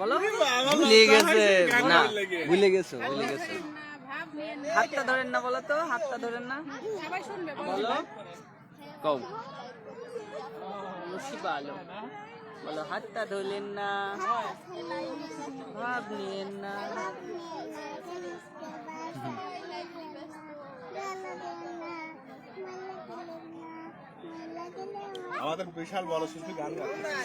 বলো। ভুলে গেছে না, ভুলে গেছো, ভুলে গেছো। হাতটা ধরেন না, বলো তো, হাতটা ধরেন না, বলো। কও মুসিবা আলো, বলো। হাতটা ধরলেন না, ভাব নিয়েন না। আমাদের বিশাল বড় শিল্পী গান গাচ্ছে।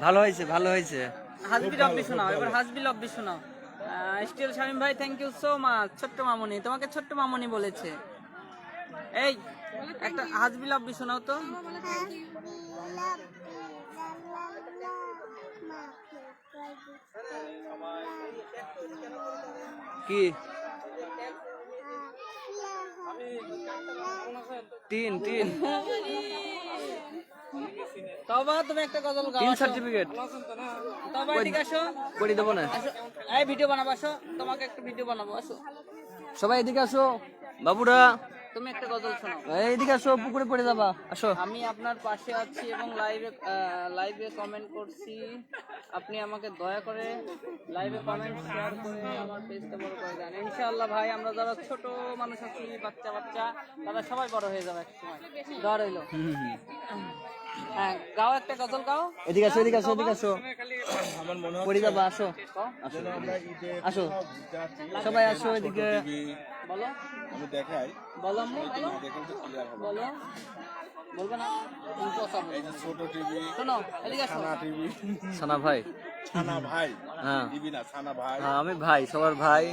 ভালো হয়েছে, ভালো হয়েছে। হাসবি রব্বি শোনাও, এবার হাসবি রব্বি শোনাও। স্টিল শামীম ভাই, থ্যাংক ইউ সো মাচ। ছোট্ট মামনি, তোমাকে ছোট্ট মামনি বলেছে। এই একটা হাসবি রব্বি শোনাও তো। কি তিন তিন তবা, তুমি একটা গজল গাও। তিন সার্টিফিকেট তবা, এদিকে আসো। করে দেবো না, এই ভিডিও বানাবো, আসো। তোমাকে একটা ভিডিও বানাবো, আসো। সবাই এদিকে আসো, বাবুরা। তুমি একটা গজল শোনাও। এইদিকে আসো, পুকুরে পড়ে যাবা, আসো। আমি আপনার পাশে আছি এবং লাইভে কমেন্ট করছি। আপনি আমাকে দয়া করে লাইভে কমেন্ট শেয়ার করে আমার পেজটা বড় করে দেন। ইনশাআল্লাহ ভাই, আমরা যারা ছোট মানুষ আছি, বাচ্চা বাচ্চা, তারা সবাই বড় হয়ে যাবে এক সময়। দোয়া রইলো। হ্যাঁ, গাও, একটা গজল গাও। এদিকে আসো, এদিকে আসো, এদিকে আসো। আমার মনে হয় পড়ে যাবা, আসো, আমরা ঈদে আসো, সবাই আসো এদিকে। বলো, আমি দেখাই, বলো আম্মু, বলো, দেখেন তো ক্লিয়ার হবে। বলো। বলবে না, এই যে ছোট টিভি, শোনো, এদিকে আসো। ছানা টিভি, সানা ভাই, ছানা ভাই, হ্যাঁ টিভি না, ছানা ভাই। আমি ভাই, সবার ভাই।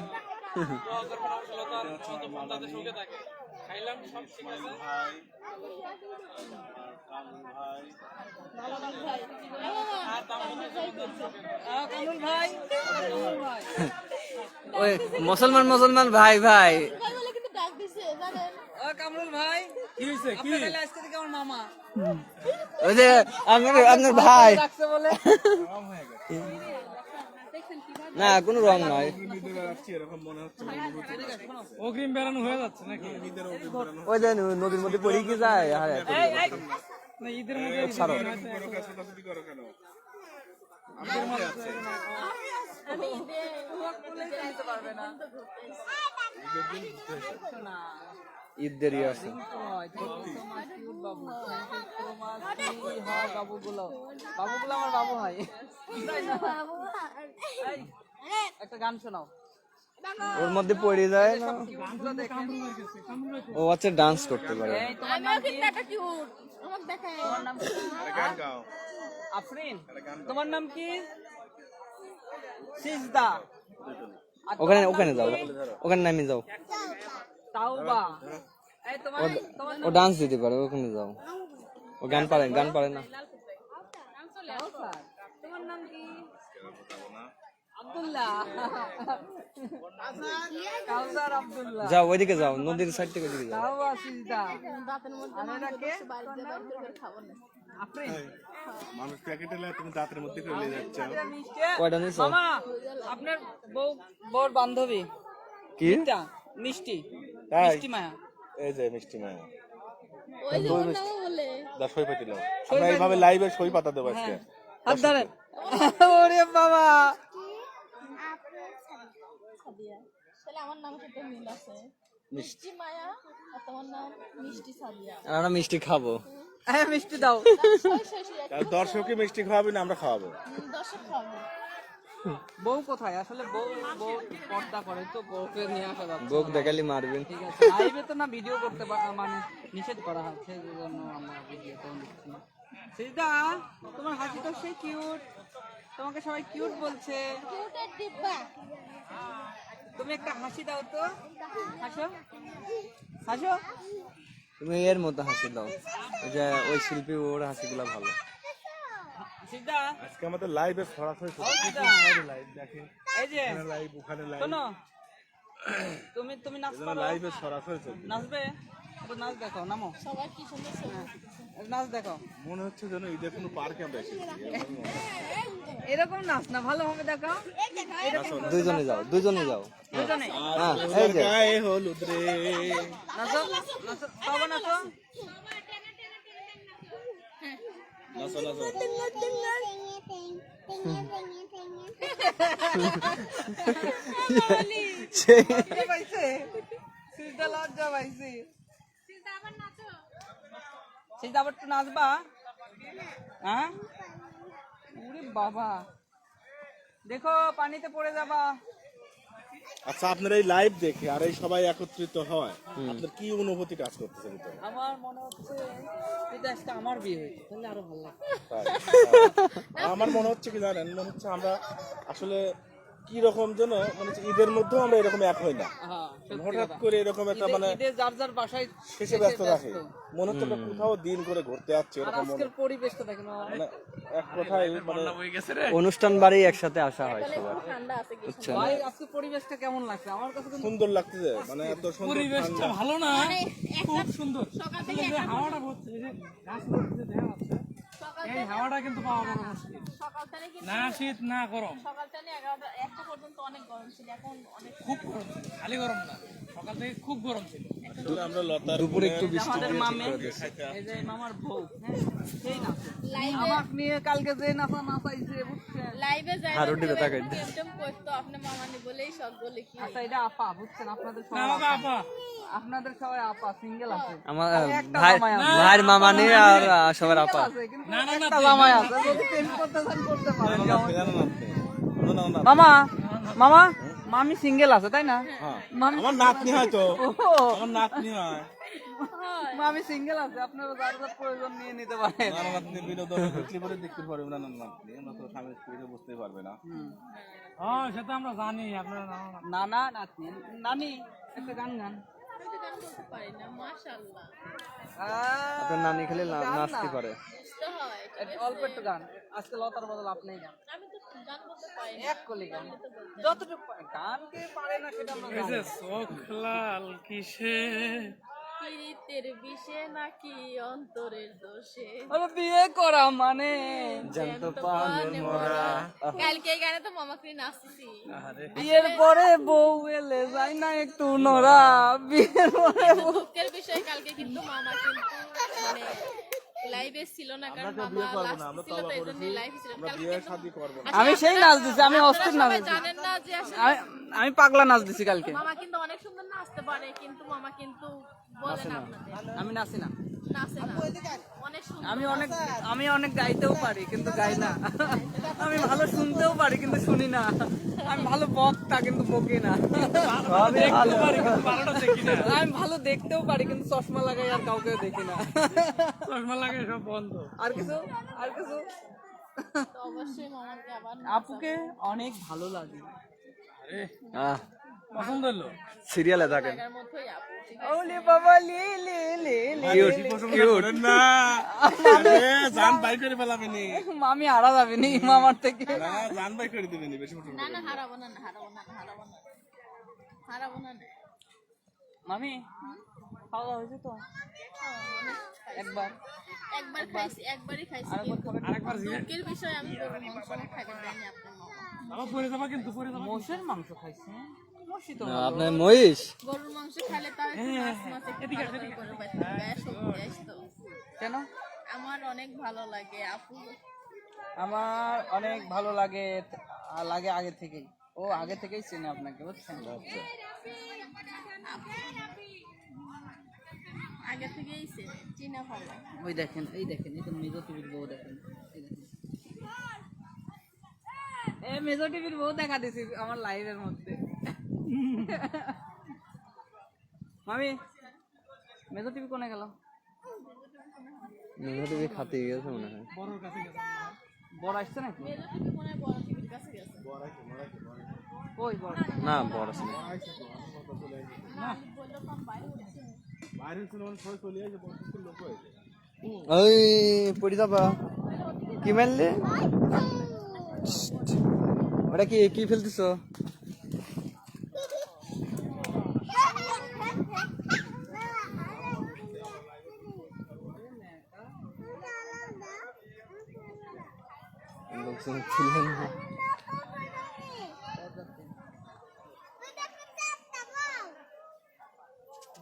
ওই মুসলমান মুসলমান ভাই ভাই। কামরুল ভাই, কি হইছে? কি আজকে থেকে আমার মামা, ওই যে আপনার ভাই রাখছে বলে। না, কোনো রং নয়। এরকম মনে হচ্ছে অগ্রিম বেড়ানো হয়ে যাচ্ছে নাকি? ওই যে নদীর মধ্যে পড়ে কি যায়। না, ঈদের মধ্যে করো কেন? ঈদ দেরি আছে। বাবুগুলো আমার বাবু হয়। একটা গান শোনাও। ওর মধ্যে পড়ে যায় না, ও আচ্ছা ডান্স করতে পারে। গান গাও। আফরিন, তোমার নাম কি? সিজদা। ওখানে ওখানে যাও, ওখানে নামি যাও। তাওবা। ও ডান্স দিতে পারে, ওখানে যাও। ও গান পারে, গান পারে না। তোমার নাম কি? আব্দুল্লাহ। কাউসার আব্দুল্লাহ। যাও ওইদিকে যাও, নদীর সাইড থেকে ওইদিকে যাও। তাওবা সিজদা। আফরিন, মানুষ প্যাকেটে লাই, তুমি দাঁতের মধ্যে করে নিয়ে যাচ্ছ। কয়টা নিছো? মামা, আপনার বউর বান্ধবী কি? মিষ্টি, তাই? মিষ্টি মায়া। এই যে মিষ্টি মায়া, ওই যে ওর নামও বলে দা সই পাতি নাও। আমরা এইভাবে লাইভে সই পাতা দেবো আজকে। হাত ধরেন। ওরে বাবা, সাদিয়া। তাহলে আমার নামের সাথে মিল আছে। মিষ্টি মায়া আর তোমার নাম মিষ্টি সাদিয়া। আমরা মিষ্টি খাবো। হ্যাঁ, মিষ্টি দাও। তাহলে দর্শককে মিষ্টি খাওয়াবি না আমরা খাওয়াবো? দর্শক খাবে। বউ কোথায়? আসলে বউ পর্দা করে, তো বউকে নিয়ে আসা যাচ্ছে। বউক দেখালি মারবেন। ঠিক আছে, লাইভে তো না ভিডিও করতে মানে নিষেধ করা হচ্ছে, এই জন্য আমরা ভিডিও তখন দিচ্ছি না। সিজদা, তোমার হাসিটা সেই কিউট, তোমাকে সবাই কিউট বলছে। কিউটের ডিব্বা। তুমি একটা হাসি দাও তো, হাসো হাসো। তুমি এর মতো হাসি দাও, ওই যে ওই শিল্পী, ওর হাসিগুলো ভালো। সিজদা, আজকে আমাদের লাইভে সরাসরি লাইভ দেখেন, এই যে এখানে লাইভ, ওখানে লাইভ, শোনো, তুমি নাচতে পারো? লাইভে সরাসরি চলছে। নাচবে? নাচ দেখো, নামো, সবাই কি সুন্দর ছবি উঠতেছে। নাচ দেখো। মনে হচ্ছে যেন ঈদের কোনো পার্কে আমরা এসেছি। এরকম নাচ না, ভালো হবে দেখো। দুইজনে যাও, দুইজনে যাও। দুজনে হ্যাঁ, এই যে গায়ে হলুদ রে। নাচো, নাচো, বাবা নাচো। নাচো নাচো। লজ্জা পাইছে, সিজদা লজ্জা পাইছে। সিজদা আবার একটু নাচবা? হ্যাঁ? ওরে বাবা, দেখো পানিতে পড়ে যাবা। আচ্ছা, আপনারা এই লাইভ দেখে আর এই সবাই একত্রিত হয়, আপনার কি অনুভূতি কাজ করতেছে ভিতরে? আমার মনে হচ্ছে এটা আজকে আমার বিয়ে হয়েছে, তাহলে আরো ভালো লাগবে। আমার মনে হচ্ছে কি জানেন, মনে হচ্ছে আমরা আসলে কি রকম যেন মনে হচ্ছে ঈদের মধ্যেও আমরা এরকম এক হই না, হ্যাঁ, সত্যি হঠাৎ কথা। করে এরকম একটা মানে ঈদে যার যার বাসায় শেষে ব্যস্ত থাকে, মনে হচ্ছে আমরা কোথাও দিন করে ঘুরতে যাচ্ছি আর এরকম মনে আজকের পরিবেশটা দেখেন। মানে এক কথায় মানে অনুষ্ঠান বাড়ি একসাথে আসা হয় সবার। ঠান্ডা আছে কি বুঝছেন? ভাই আজকে পরিবেশটা কেমন লাগছে? আমার কাছে কিন্তু সুন্দর লাগতেছে, মানে এত সুন্দর পরিবেশটা ঠান্ডা। ভালো না, মানে খুব সুন্দর। সকাল আসলে থেকে যে হাওয়াটা হচ্ছে, এই যে গাছগুলো যে দেখা যাচ্ছে, সকাল এই হাওয়াটা কিন্তু পাওয়া বড় মুশকিল। সকাল থেকে কিন্তু না শীত না গরম, সকাল থেকে 11টা 1টা পর্যন্ত অনেক গরম ছিল, এখন অনেক খুব গরম ছিল, খালি গরম না, সকাল থেকে খুব গরম ছিল। আসলে আমরা লতার দুপুরে একটু বৃষ্টি আমাদের দিয়ে ঠিক মামে, করে দিয়েছে। এই যে মামার বউ, হ্যাঁ, সেই নাচে। লাইভে আমাকে নিয়ে কালকে যে নাচা নাচাইছে, বুঝছেন? লাইভে যাই হারুটি ব্যথা খাইছে। একদম করতো আপনি মামানি বলেই সব বলে কি আচ্ছা, এটা আপা, বুঝছেন? আপনাদের না সবাই বাবা, আপা। আপা আপনাদের সবাই আপা, সিঙ্গেল আছে। আমার একটা ভাই, জামাই আছে। ভাইয়ের মামা নিয়ে আর সবার আপা। আছে, কিন্তু না, না, না, একটা জামাই আছে। যদি প্রেম করতে চান করতে পারেন। জানেন আপনি? না, না, না। মামা, মামা, মামি সিঙ্গেল আছে তাই না? হ্যাঁ। মামি আমার নাতনি হয় তো, ও, আমার নাতনি হয়। মামি সিঙ্গেল আছে, আপনারা যার যার প্রয়োজন নিয়ে নিতে পারেন। নানা নাতনি বিনোদন বিক্রি করে দেখতে পারবে না, নানা নাতনি আমরা তো স্বামী স্ত্রীকে বুঝতে পারবে না। হ্যাঁ সেটা আমরা জানি, আপনারা জানো না। নানা নাতনি, নানি একটা গান গান। আমি তো গান বলতে পারি না, মাশাআল্লাহ আপনার নানি খালি নাচতে পারে। বুঝতে হয়। অল্প একটু গান। আজকে লতার বদল আপনিই গান, আমি তো গান বলতে পারি না। এক কলি গান, যতটুকু গান কে পারে না সেটা আমরা এই যে জানি। চোখ লাল কিসে, পীড়িতের বিষে নাকি অন্তরের দোষে আরে বিয়ে করা মানে জ্যান্ত পানের মরা। কালকে এই গানে তো মামাকে নাচছি। বিয়ের পরে বউ এলে যায় না একটু নড়া, বিয়ের পরে বউ। দুঃখের বিষয় কালকে কিন্তু মামা কিন্তু মানে লাইভে ছিল না, কারণ মামা লাস্ট ছিল তো এইজন্য লাইভ ছিল আমরা কালকে। বিয়ে শাদী করবো না। আমি সেই নাচ দিছি, আমি অস্থির নাচ সবাই দিছি। জানেন না যে আসলে আমি পাগলা নাচ দিছি কালকে। মামা কিন্তু অনেক সুন্দর নাচতে পারে, কিন্তু মামা কিন্তু বলে না আপনাদের আমি নাচি না। নাচে না, অনেক সুন্দর আমি অনেক গাইতেও পারি কিন্তু গাই না। আমি ভালো শুনতেও পারি কিন্তু শুনি না। আমি ভালো বক্তা কিন্তু বকি না। সবই ভালো। পারি কিন্তু ভালোটা দেখি না, আমি ভালো দেখতেও পারি কিন্তু চশমা লাগাই আর কাউকে দেখি না। চশমা লাগে সব বন্ধ। আর কিছু, আর কিছু। তো অবশ্যই মামাকে আবার আপুকে অনেক ভালো লাগে। আরে আহ, পছন্দ হলো, সিরিয়ালে থাকেন। জায়গার মধ্যেই আপু ঠিক ওলে বাবা লি লি লি লি। Cute cute. না, আরে, জান বাই করে ফেলাবে নি। মামি হারা যাবে নি মামার থেকে। না, জান বাই করে দিবে নি, বেশি ফটো না না হারাবো না, হারাবো না, হারাবো না, হারাবো না। মামি খাওয়া দাওয়া হয়েছে তো? একবার একবার খাইছি, একবারই খাইছি, আরেকবার কিন্তু খাবেন? আরেকবার জিজ্ঞেস, দুঃখের বিষয় আমি গরুর মাংস খাইতে দেয়নি আপনার মামা। বাবা পরে যাবা কিন্তু, পরে যাবা। মোষের মাংস খাইছে? মোষই তো না, আপনার মহিষ। গরুর মাংস খাইলে তার একটু মাছ মাছ একটু তাড়াতাড়ি করে পাইতে গায়ে শক্তি আসতো। কেন? আমার অনেক ভালো লাগে আপু। আমার অনেক ভালো লাগে, লাগে আগে থেকেই। ও আগে থেকেই চেনে আপনাকে, বুঝছেন? আগে থেকেই চিনা ভালো। ওই দেখেন, এই দেখেন, এই তো মেজো টিভির বউ দেখেন, এই দেখেন। এই মেজো টিভির বউ দেখা দিছি আমার লাইভের মধ্যে। মামি, মেজো টিভি কোনে গেল? মেঘাদেবী খাতে গেছে মনে হয়। বড়র কাছে গেছে। বড় আসছে নাকি? মেজো টিভি মনে হয় বড় টিভির কাছে গেছে। ওই বড়। না বড় আছে না। বললো কম বাইরে হচ্ছে। বাইরে সিনেমা সবাই চলে আসে, 25 লোক হয়েছে। ওই পড়ি যাবা। কি মারলে? ওটা কি কি ফেলতেছো? একসময় ছিলেন না।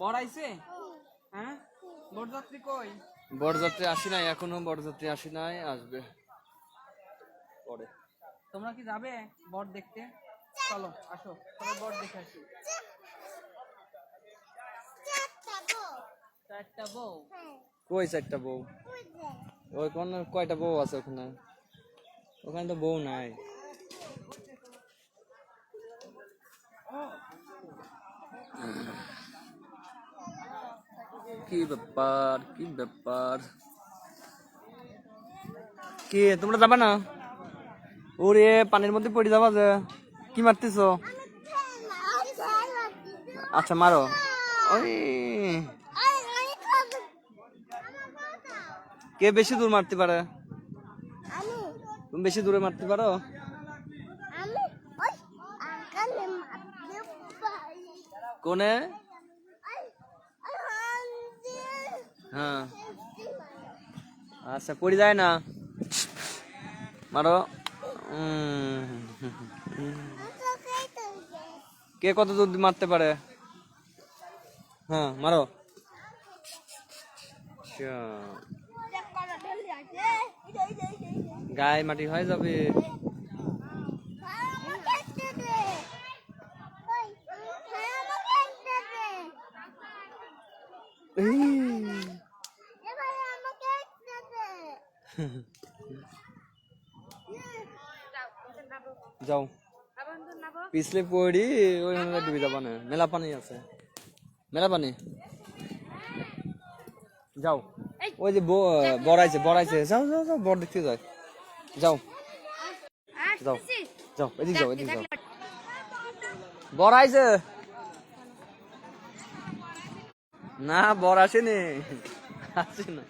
বড় আইছে? হ্যাঁ, বরযাত্রী কই? বরযাত্রী আসি নাই এখনো, বরযাত্রী আসি নাই, আসবে পরে। তোমরা কি যাবে বর দেখতে? চলো আসো, সবাই বর দেখে আসি। চারটা বউ? কই চারটা বউ? ওই কোন কয়টা বউ আছে ওখানে? ওখানে তো বউ নাই। কি ব্যাপার, কি ব্যাপার? কি তোমরা যাবা না? ওরে পানির মধ্যে পড়ে যাবা যে, কি মারতেছ? আচ্ছা মারো। ওই কে বেশি দূর মারতে পারে? তুমি বেশি দূরে মারতে পারো? কোনে? হ্যাঁ আচ্ছা, পড়ে যায় না, মারো। কে কত দূর মারতে পারে? হ্যাঁ মারো। গায়ে মাটি হয়ে যাবে। যাও পিছলে পড়ি, ওই ডুবি যাবা না, মেলা পানি আছে, মেলা পানি। যাও ওই যে বড়াইছে, বড়াইছে, যাও যাও যাও, বড় দেখতে যায়, যাও যাও যাও, এদিকে যাও, এদিকে যাও, বড়াইছে না, বড় আসেনি, আসে না।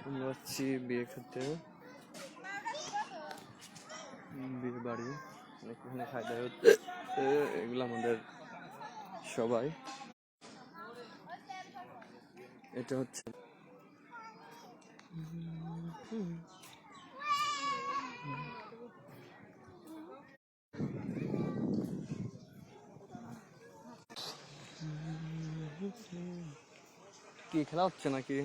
আমরা যাচ্ছি বিয়ে খেতে, বিয়ে বাড়ি, এখানে খাই দাওয়া হচ্ছে, এগুলো আমাদের সবাই। এটা হচ্ছে কি খেলা হচ্ছে নাকি?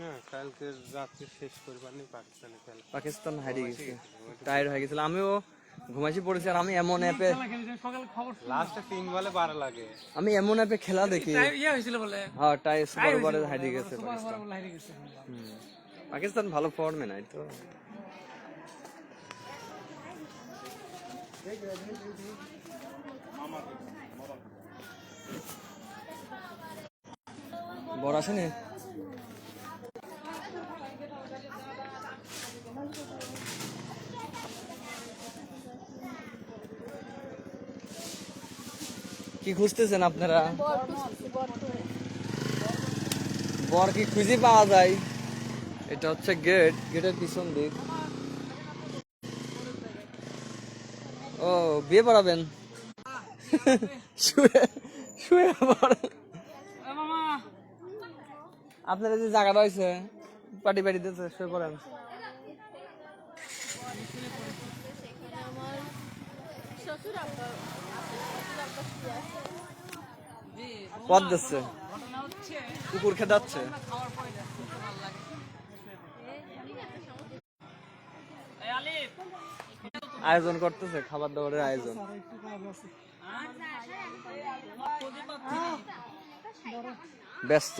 না, কালকে রাত্রে শেষ করবানি পাকিস্তানে খেলা। পাকিস্তান হারিয়ে গেছে, টায়ার্ড হয়ে গেছিল, আমিও ঘুমাইছি পড়েছি। আর আমি এমন অ্যাপে সকাল খবর লাস্টে 3 বলে 12 লাগে। আমি এমন অ্যাপে খেলা দেখি, ইয়ে হয়েছিল বলে, হ্যাঁ টাই সুপার ওভারে হারিয়ে গেছে সুপার পাকিস্তান। বলে হারিয়ে গেছে। পাকিস্তান ভালো ফর্মে নাই তো। বড় আসেনি? কি খুঁজতেছেন আপনারা? বর কি খুঁজে পাওয়া যায়? এটা হচ্ছে গেট, গেটের পিছন দিক। ও বিয়ে পড়াবেন? শুয়ে শুয়ে পড়েন। আপনার যে জায়গা রয়েছে পাটি পাটি দিতেছে, শুয়ে পড়েন। পথ দিচ্ছে, কুকুর খেদাচ্ছে। আয়োজন করতেছে, খাবার দাবারের আয়োজন। ব্যস্ত।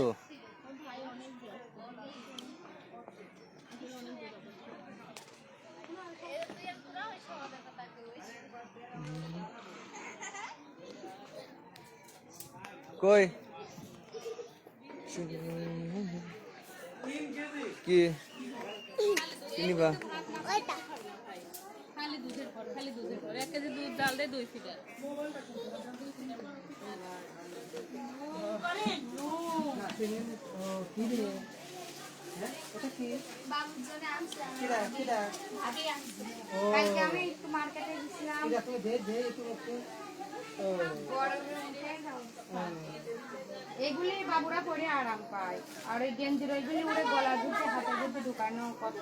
কই কি কিনিবা? খালি দুধের পর 1 কেজি দুধ ডাল দে 2 ফিটার। বাবুর জন্য আনছে আগে আনছে কালকে আমি একটু মার্কেটে গেছিলাম গরমে উঠে যাও। এগুলি বাবুরা পরে আরাম পায় আর ওই গেঞ্জির ওইগুলি উড়ে গলা ধুতে হাতে ধুতে ঢুকানো কত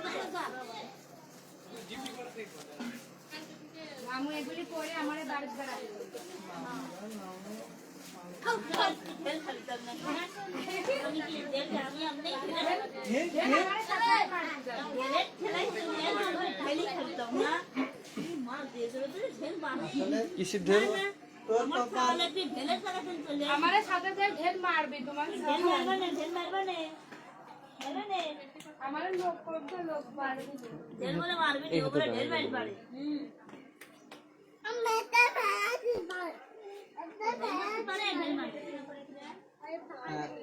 মামু এগুলি পরে আমার বাড়িতে বেড়াতে কিসের ঢেল আমার সাথে যে ঢেল মারবি তোমার আমার লোক করতে লোক মারবি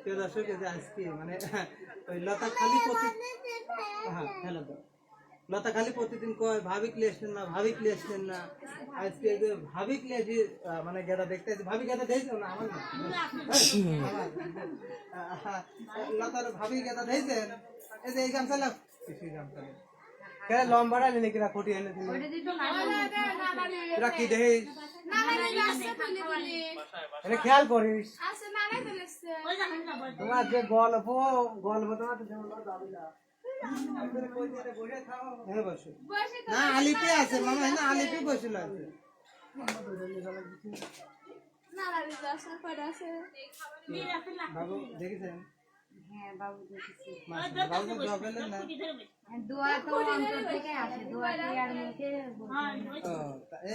প্রিয় দর্শক, এই যে আজকে মানে ওই লতা খালি লতা খালি প্রতিদিন কয় ভাবি ক্লিয়াস নেন না, ভাবি ক্লিয়াস নেন না। আজকে এই যে ভাবি ক্লিয়াস মানে গেদা দেখতে ভাবি গেদা দেখছো না আমার না লতার ভাবি গেদা দেখছেন। এই যে এই গামছা লাগ সেই গামছা কে লম্বাটা নিলে কিনা ফুটি এনে দিল কি দেখিস এটা খেয়াল করিস তোমার যে গল্প তোমার না আলিপে আছে মামা না আলিপে বসে আছে বাবু দেখেছেন? হ্যাঁ বাবু দেখেছি বাবু জব পেলেন না? দোয়া তো অন্তর থেকে আসে দোয়া করে আর মুখে বলতে হয়।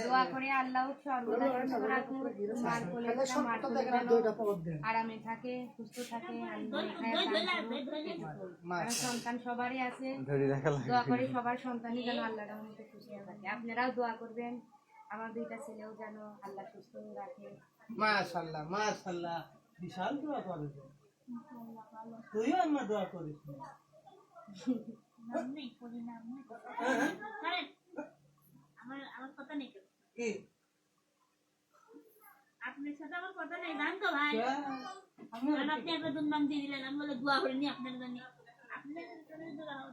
দোয়া করে আল্লাহ সর্বদা সুস্থ রাখুন মার কোলে মার কোলে যেন আরামে থাকে সুস্থ থাকে আর সন্তান সবারই আছে দোয়া করে সবার সন্তানই যেন আল্লাহর রহমতে খুশি থাকে। আপনারাও দোয়া করবেন আমার দুইটা ছেলেও যেন আল্লাহ সুস্থ রাখে। মাশাআল্লাহ মাশাআল্লাহ বিশাল দোয়া করেছ তুইও আমার দোয়া করিস আমার কথা নেই কি আপনার সাথে আমার কথা নেই জান তো ভাই আপনি একবার দুর্নাম দিয়ে দিলেন আমি বলে দোয়া করিনি আপনার জন্য আপনার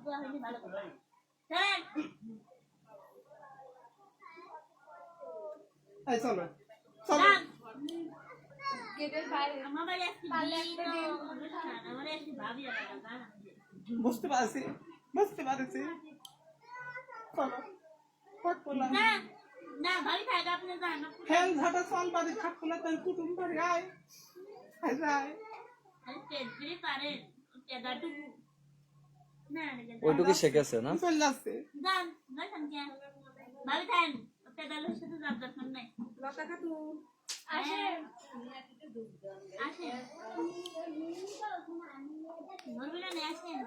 দোয়া হয়নি ভালো করে এই চলো চলো গেটের বাইরে আমার বাড়ি একটি আমার একটি ভাবি আছে বুঝতে পারছি চলো না না ভাবি থাকে আপনি যান ফেল ঝাটা চল বাড়ি থাকবো না তাই কুটুম বাড়ি আয় যায় আরে পেট পারেন কেদারটুকু না ওইটুকু শিখেছে না চল যাচ্ছে যান না কেন ভাবি থাকেন কেদারের সাথে যার দরকার নাই লতা খাতু আসেন আসেন ধরবি না আসেন